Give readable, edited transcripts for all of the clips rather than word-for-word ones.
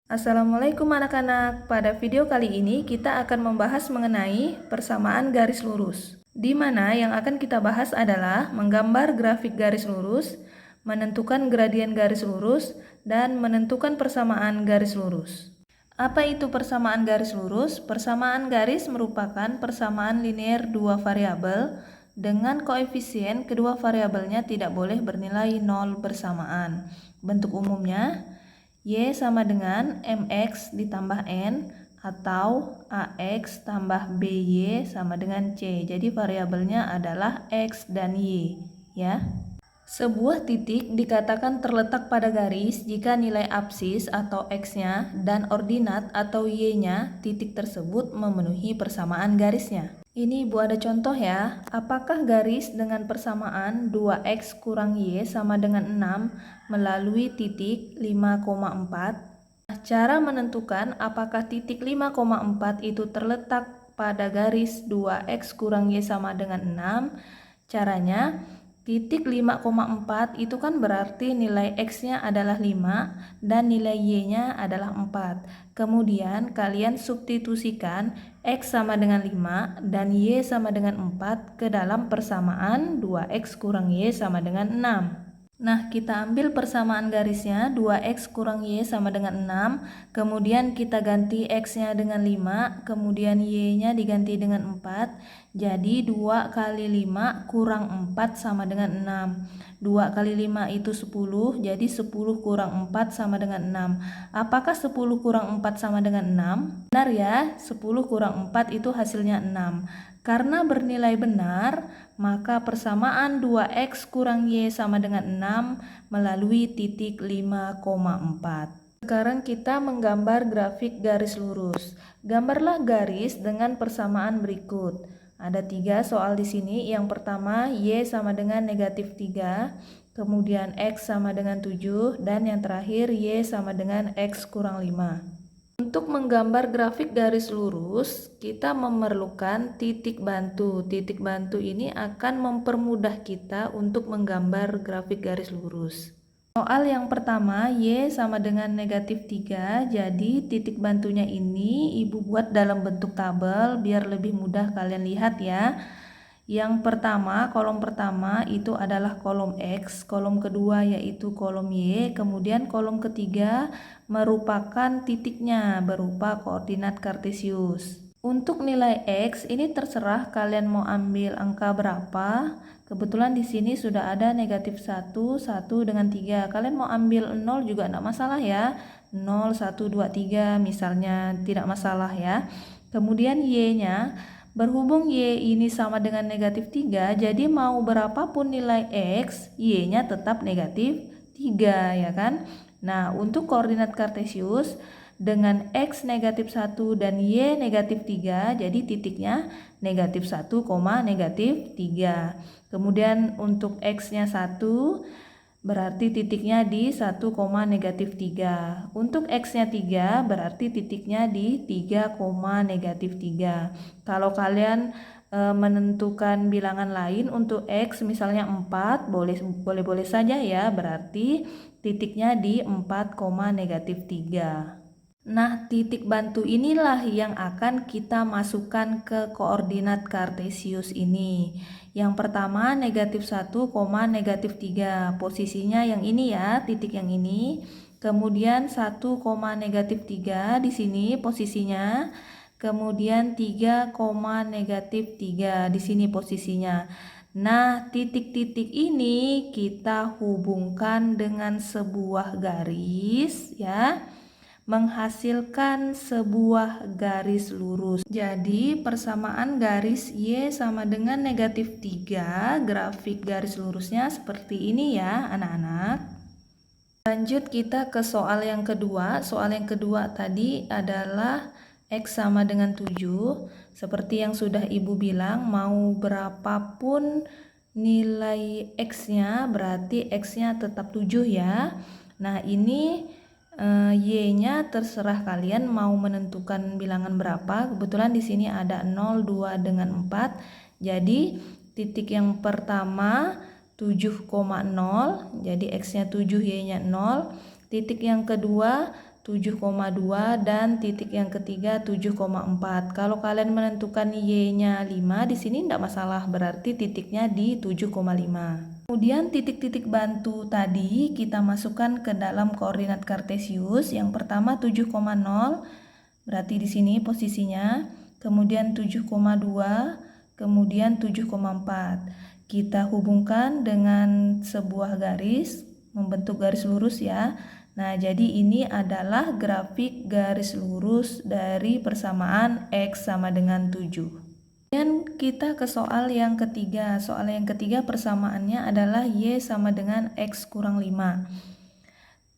Assalamualaikum anak-anak. Pada video kali ini kita akan membahas mengenai persamaan garis lurus. Di mana yang akan kita bahas adalah menggambar grafik garis lurus, menentukan gradien garis lurus, dan menentukan persamaan garis lurus. Apa itu persamaan garis lurus? Persamaan garis merupakan persamaan linear dua variabel dengan koefisien kedua variabelnya tidak boleh bernilai 0 bersamaan. Bentuk umumnya Y sama dengan MX ditambah N atau AX tambah BY sama dengan C. Jadi variabelnya adalah X dan Y, ya. Sebuah titik dikatakan terletak pada garis jika nilai absis atau X-nya dan ordinat atau Y-nya titik tersebut memenuhi persamaan garisnya. Ini Ibu ada contoh ya. Apakah garis dengan persamaan 2X kurang Y sama dengan 6 melalui titik 5,4? Cara menentukan apakah titik 5,4 itu terletak pada garis 2X kurang Y sama dengan 6? Caranya, titik 5,4 itu kan berarti nilai X-nya adalah 5 dan nilai Y-nya adalah 4. Kemudian kalian substitusikan X sama dengan 5 dan Y sama dengan 4 ke dalam persamaan 2X kurang Y sama dengan 6. Nah, kita ambil persamaan garisnya 2X kurang Y sama dengan 6, kemudian kita ganti X-nya dengan 5, kemudian Y-nya diganti dengan 4, jadi 2 kali 5 kurang 4 sama dengan 6. 2 kali 5 itu 10, jadi 10 kurang 4 sama dengan 6. Apakah 10 kurang 4 sama dengan 6? Benar ya, 10 kurang 4 itu hasilnya 6. Karena bernilai benar, maka persamaan 2X kurang Y sama dengan 6 melalui titik 5,4. Sekarang kita menggambar grafik garis lurus. Gambarlah garis dengan persamaan berikut. Ada 3 soal di sini. Yang pertama, Y sama dengan negatif 3, kemudian X sama dengan 7, dan yang terakhir Y sama dengan X kurang 5. Untuk menggambar grafik garis lurus, kita memerlukan titik bantu. Titik bantu ini akan mempermudah kita untuk menggambar grafik garis lurus. Soal yang pertama, Y sama dengan negatif 3, jadi titik bantunya ini Ibu buat dalam bentuk tabel biar lebih mudah kalian lihat ya. Yang pertama, kolom pertama itu adalah kolom X, kolom kedua yaitu kolom Y, kemudian kolom ketiga merupakan titiknya berupa koordinat kartesius. Untuk nilai X ini terserah kalian mau ambil angka berapa. Kebetulan di sini sudah ada negatif 1, 1 dengan 3. Kalian mau ambil 0 juga tidak masalah ya. 0, 1, 2, 3 misalnya tidak masalah ya. Kemudian Y-nya, berhubung Y ini sama dengan negatif 3, jadi mau berapapun nilai X, Y-nya tetap negatif 3 ya kan. Nah, untuk koordinat kartesius dengan X negatif 1 dan Y negatif 3, jadi titiknya negatif 1, negatif 3. Kemudian untuk X-nya 1, berarti titiknya di 1, negatif 3. Untuk X-nya 3, berarti titiknya di 3, negatif 3. Kalau kalian menentukan bilangan lain untuk X misalnya 4, boleh saja ya, berarti titiknya di 4, negatif 3. Nah, titik bantu inilah yang akan kita masukkan ke koordinat kartesius ini. Yang pertama negatif 1, negatif 3. Posisinya yang ini ya, titik yang ini. Kemudian 1, negatif 3 di sini posisinya. Kemudian 3, negatif 3 di sini posisinya. Nah, titik-titik ini kita hubungkan dengan sebuah garis ya, menghasilkan sebuah garis lurus. Jadi persamaan garis Y sama dengan negatif 3, grafik garis lurusnya seperti ini ya anak-anak. Lanjut kita ke soal yang kedua. Soal yang kedua tadi adalah X sama dengan 7. Seperti yang sudah Ibu bilang, mau berapapun nilai X-nya berarti X-nya tetap 7 ya. Nah, ini Y-nya terserah kalian mau menentukan bilangan berapa. Kebetulan di sini ada 0, 2 dengan 4. Jadi titik yang pertama 7,0, jadi X-nya 7, Y-nya 0. Titik yang kedua 7,2 dan titik yang ketiga 7,4. Kalau kalian menentukan Y-nya 5 di sini tidak masalah, berarti titiknya di 7,5. Kemudian titik-titik bantu tadi kita masukkan ke dalam koordinat kartesius. Yang pertama 7,0 berarti di sini posisinya, kemudian 7,2, kemudian 7,4. Kita hubungkan dengan sebuah garis, membentuk garis lurus ya. Nah, jadi ini adalah grafik garis lurus dari persamaan X sama dengan 7. Dan kita ke soal yang ketiga. Soal yang ketiga persamaannya adalah Y sama dengan X kurang 5.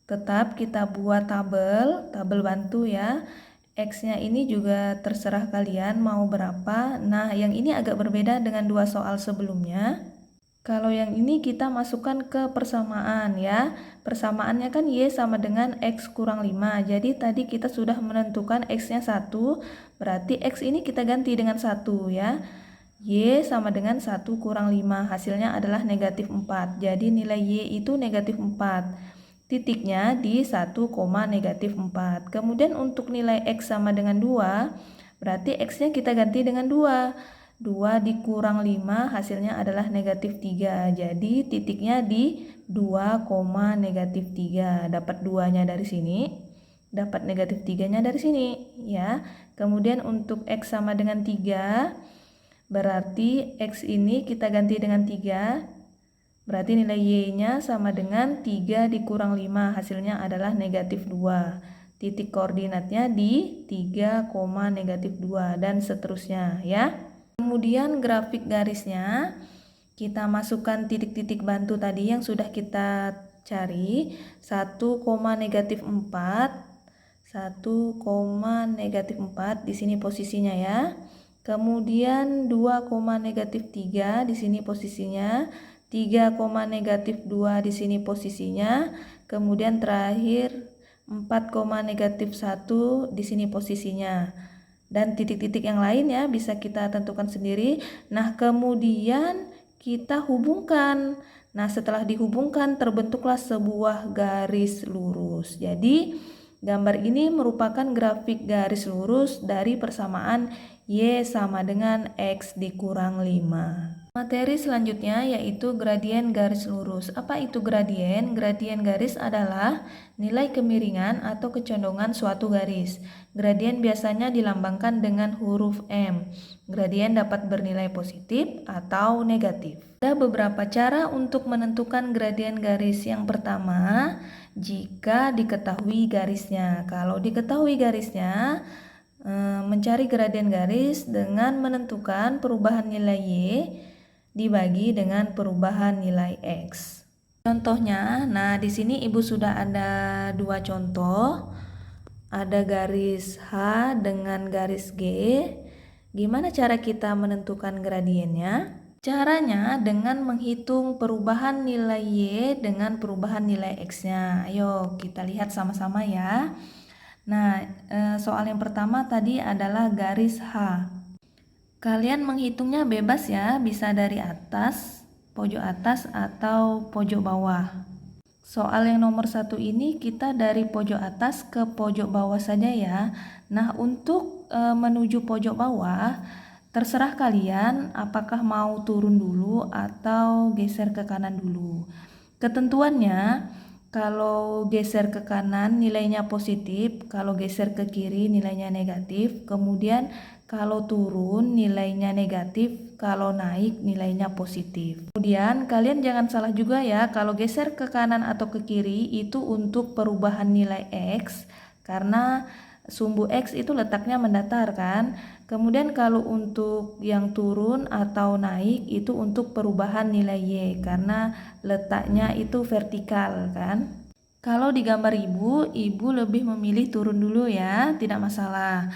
Tetap kita buat tabel bantu ya. X-nya ini juga terserah kalian mau berapa. Nah, yang ini agak berbeda dengan dua soal sebelumnya. Kalau yang ini kita masukkan ke persamaan ya. Persamaannya kan Y sama dengan X kurang 5. Jadi tadi kita sudah menentukan X-nya 1. Berarti X ini kita ganti dengan 1 ya. Y sama dengan 1 kurang 5. Hasilnya adalah negatif 4. Jadi nilai Y itu negatif 4. Titiknya di 1, negatif 4. Kemudian untuk nilai X sama dengan 2. Berarti X-nya kita ganti dengan 2. 2 dikurang 5 hasilnya adalah negatif 3. Jadi titiknya di 2, negatif 3. Dapat 2-nya dari sini, dapat negatif 3-nya dari sini ya. Kemudian untuk X sama dengan 3, berarti X ini kita ganti dengan 3. Berarti nilai Y-nya sama dengan 3 dikurang 5 hasilnya adalah negatif 2. Titik koordinatnya di 3, negatif 2 dan seterusnya ya. Kemudian grafik garisnya kita masukkan titik-titik bantu tadi yang sudah kita cari. 1, negatif 4, 1, negatif 4 di sini posisinya ya. Kemudian 2, negatif 3 di sini posisinya. 3, negatif 2 di sini posisinya. Kemudian terakhir 4, negatif 1 di sini posisinya. Dan titik-titik yang lain ya bisa kita tentukan sendiri. Nah, kemudian kita hubungkan. Nah, setelah dihubungkan terbentuklah sebuah garis lurus. Jadi, gambar ini merupakan grafik garis lurus dari persamaan Y sama dengan X dikurang 5. Materi selanjutnya yaitu gradien garis lurus. Apa itu gradien? Gradien garis adalah nilai kemiringan atau kecondongan suatu garis. Gradien biasanya dilambangkan dengan huruf M. Gradien dapat bernilai positif atau negatif. Ada beberapa cara untuk menentukan gradien garis. Yang pertama, jika diketahui garisnya. Kalau diketahui garisnya, mencari gradien garis dengan menentukan perubahan nilai Y dibagi dengan perubahan nilai X. Contohnya, nah di sini Ibu sudah ada dua contoh. Ada garis H dengan garis G. Gimana cara kita menentukan gradiennya? Caranya dengan menghitung perubahan nilai Y dengan perubahan nilai X-nya. Ayo kita lihat sama-sama ya. Nah, soal yang pertama tadi adalah garis H. Kalian menghitungnya bebas ya, bisa dari atas, pojok atas atau pojok bawah. Soal yang nomor 1 ini kita dari pojok atas ke pojok bawah saja ya. Nah, untuk menuju pojok bawah, terserah kalian apakah mau turun dulu atau geser ke kanan dulu. Ketentuannya, kalau geser ke kanan nilainya positif, kalau geser ke kiri nilainya negatif, kemudian kalau turun nilainya negatif, kalau naik nilainya positif. Kemudian kalian jangan salah juga ya, kalau geser ke kanan atau ke kiri itu untuk perubahan nilai X, karena sumbu X itu letaknya mendatar kan. Kemudian kalau untuk yang turun atau naik itu untuk perubahan nilai Y, karena letaknya itu vertikal kan. Kalau di gambar ibu lebih memilih turun dulu ya, tidak masalah.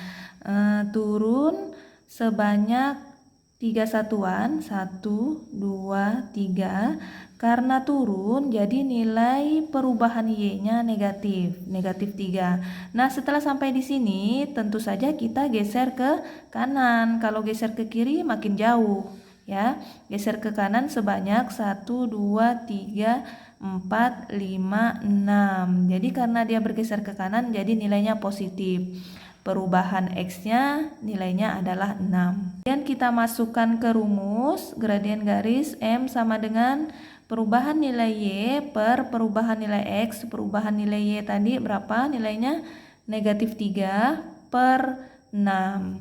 Turun sebanyak 3 satuan, 1, 2, 3. Karena turun jadi nilai perubahan Y-nya negatif 3. Nah, setelah sampai di sini tentu saja kita geser ke kanan. Kalau geser ke kiri makin jauh ya. Geser ke kanan sebanyak 1, 2, 3, 4, 5, 6. Jadi karena dia bergeser ke kanan, jadi nilainya positif. Perubahan X-nya nilainya adalah 6. Kemudian kita masukkan ke rumus, gradien garis M sama dengan perubahan nilai Y per perubahan nilai X. Perubahan nilai Y tadi berapa nilainya? Negatif 3 per 6.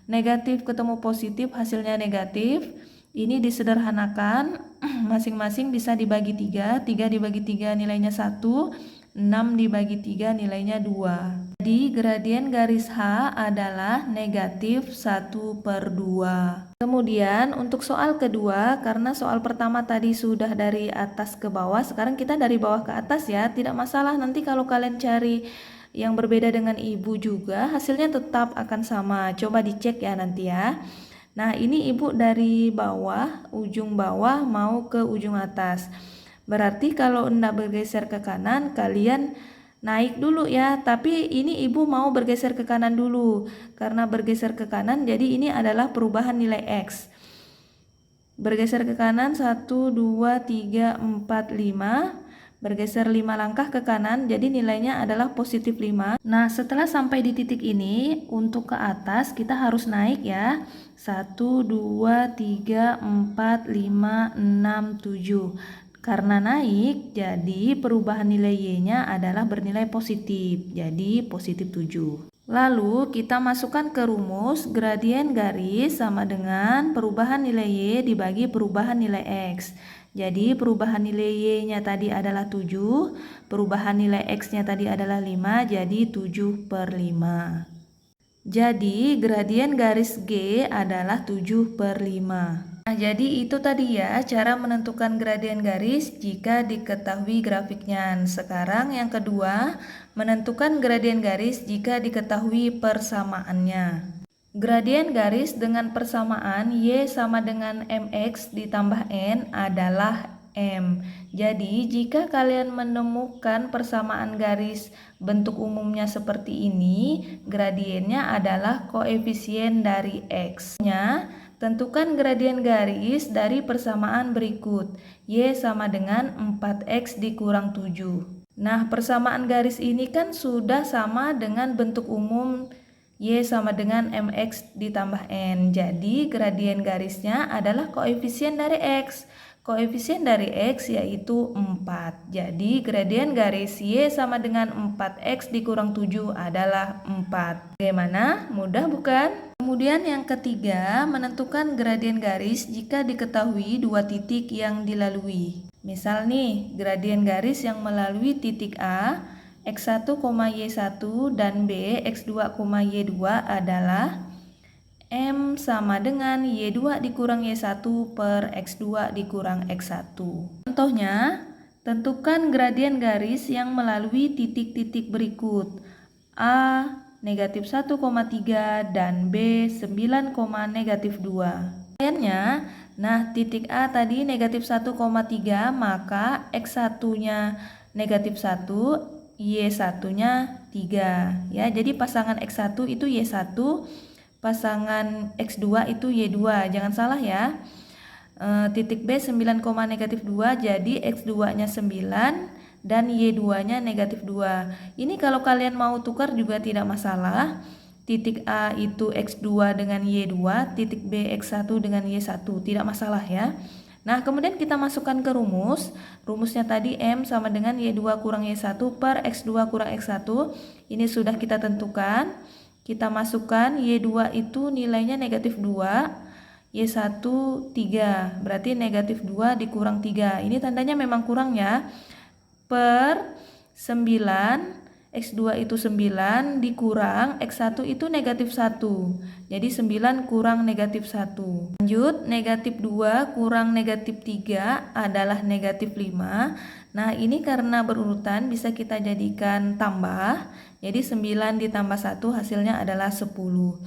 Negatif ketemu positif, hasilnya negatif. Ini disederhanakan, masing-masing bisa dibagi 3. 3 dibagi 3 nilainya 1. 6 dibagi 3 nilainya 2. Jadi gradien garis H adalah negatif 1/2. Kemudian untuk soal kedua, karena soal pertama tadi sudah dari atas ke bawah, sekarang kita dari bawah ke atas ya, tidak masalah. Nanti kalau kalian cari yang berbeda dengan ibu juga, hasilnya tetap akan sama. Coba dicek ya nanti ya. Nah, ini ibu dari bawah, ujung bawah mau ke ujung atas. Berarti kalau hendak bergeser ke kanan, kalian naik dulu ya. Tapi ini ibu mau bergeser ke kanan dulu. Karena bergeser ke kanan, jadi ini adalah perubahan nilai X. Bergeser ke kanan 1, 2, 3, 4, 5. Bergeser 5 langkah ke kanan, jadi nilainya adalah positif 5. Nah, setelah sampai di titik ini, untuk ke atas kita harus naik ya. 1, 2, 3, 4, 5, 6, 7. Karena naik, jadi perubahan nilai Y-nya adalah bernilai positif, jadi positif 7. Lalu kita masukkan ke rumus gradien garis sama dengan perubahan nilai Y dibagi perubahan nilai X. Jadi perubahan nilai Y-nya tadi adalah 7, perubahan nilai X-nya tadi adalah 5, jadi 7/5. Jadi gradien garis G adalah 7/5. Nah, jadi itu tadi ya cara menentukan gradien garis jika diketahui grafiknya. Sekarang yang kedua, menentukan gradien garis jika diketahui persamaannya. Gradien garis dengan persamaan Y sama dengan MX ditambah N adalah M. Jadi jika kalian menemukan persamaan garis bentuk umumnya seperti ini, gradiennya adalah koefisien dari X-nya. Tentukan gradien garis dari persamaan berikut. Y sama dengan 4X dikurang 7. Nah, persamaan garis ini kan sudah sama dengan bentuk umum Y sama dengan MX ditambah N. Jadi, gradien garisnya adalah koefisien dari X. Koefisien dari X yaitu 4. Jadi, gradien garis Y sama dengan 4X dikurang 7 adalah 4. Bagaimana? Mudah bukan? Kemudian yang ketiga, menentukan gradien garis jika diketahui dua titik yang dilalui. Misal nih, gradien garis yang melalui titik A, X1, Y1 dan B, X2, Y2 adalah M sama dengan Y2 dikurang Y1 per X2 dikurang X1. Contohnya, tentukan gradien garis yang melalui titik-titik berikut. A negatif 1,3 dan B 9, negatif 2. Kemudiannya, nah titik A tadi negatif 1,3, maka X1-nya negatif 1, Y1-nya 3. Ya, jadi pasangan X1 itu Y1, pasangan X2 itu Y2. Jangan salah ya. Titik B 9, negatif 2, jadi X2-nya 9 dan Y2-nya negatif 2. Ini kalau kalian mau tukar juga tidak masalah. Titik A itu X2 dengan Y2, titik B X1 dengan Y1, tidak masalah ya. Nah, kemudian kita masukkan ke rumus. Rumusnya tadi M sama dengan Y2 kurang Y1 per X2 kurang X1. Ini sudah kita tentukan. Kita masukkan Y2 itu nilainya negatif 2, Y1 3. Berarti negatif 2 dikurang 3. Ini tandanya memang kurang ya. Per 9, X2 itu 9 dikurang X1 itu negatif 1. Jadi 9 kurang negatif 1. Lanjut, negatif 2 kurang negatif 3 adalah negatif 5. Nah, ini karena berurutan bisa kita jadikan tambah. Jadi 9 ditambah 1 hasilnya adalah 10.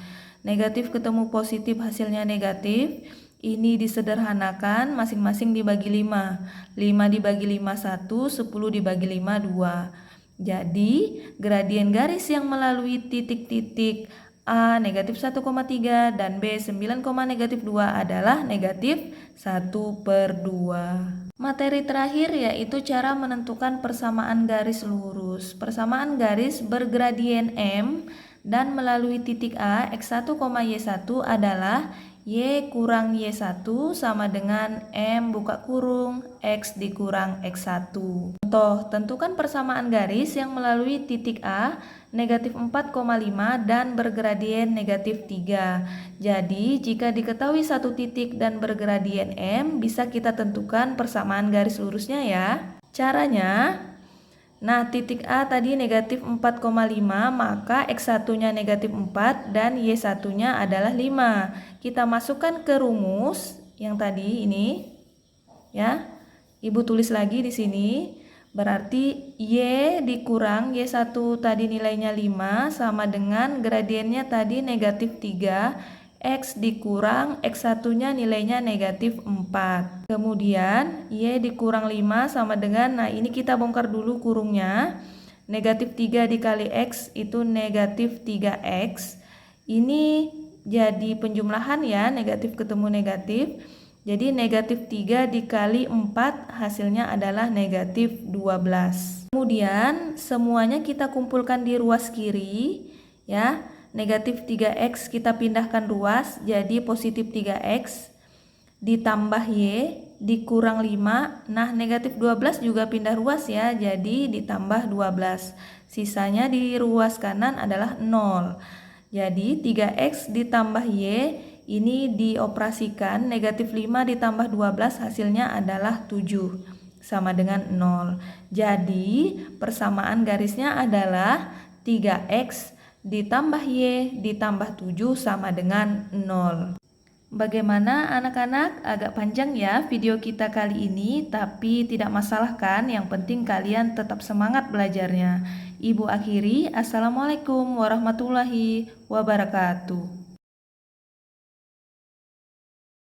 Negatif ketemu positif hasilnya negatif. Ini disederhanakan, masing-masing dibagi 5. 5 dibagi 5 1, 10 dibagi 5 2. Jadi, gradien garis yang melalui titik-titik A negatif 1,3 dan B 9, negatif 2 adalah negatif 1/2. Materi terakhir yaitu cara menentukan persamaan garis lurus. Persamaan garis bergradien M dan melalui titik A X1, Y1 adalah Y kurang Y1 sama dengan M buka kurung X dikurang X1. Contoh, tentukan persamaan garis yang melalui titik A negatif 4,5 dan bergradien negatif 3. Jadi, jika diketahui satu titik dan bergradien M, bisa kita tentukan persamaan garis lurusnya ya. Caranya, nah titik A tadi negatif 4,5, maka X1-nya negatif 4 dan Y1-nya adalah 5. Kita masukkan ke rumus yang tadi ini, ya. Ibu tulis lagi di sini. Berarti Y dikurang Y1 tadi nilainya 5 sama dengan gradiennya tadi negatif 3, X dikurang X1-nya nilainya negatif 4. Kemudian Y dikurang 5 sama dengan, nah ini kita bongkar dulu kurungnya. Negatif 3 dikali X itu negatif 3X. Ini jadi penjumlahan ya, negatif ketemu negatif. Jadi negatif 3 dikali 4 hasilnya adalah negatif 12. Kemudian semuanya kita kumpulkan di ruas kiri ya. Negatif 3X kita pindahkan ruas jadi positif 3X ditambah Y dikurang 5. Nah negatif 12 juga pindah ruas ya, jadi ditambah 12. Sisanya di ruas kanan adalah 0. Jadi 3X ditambah Y ini dioperasikan, negatif 5 ditambah 12 hasilnya adalah 7 sama dengan 0. Jadi persamaan garisnya adalah 3X ditambah Y ditambah 7 sama dengan 0. Bagaimana anak-anak? Agak panjang ya video kita kali ini, tapi tidak masalah kan? Yang penting kalian tetap semangat belajarnya. Ibu akhiri, Assalamualaikum warahmatullahi wabarakatuh.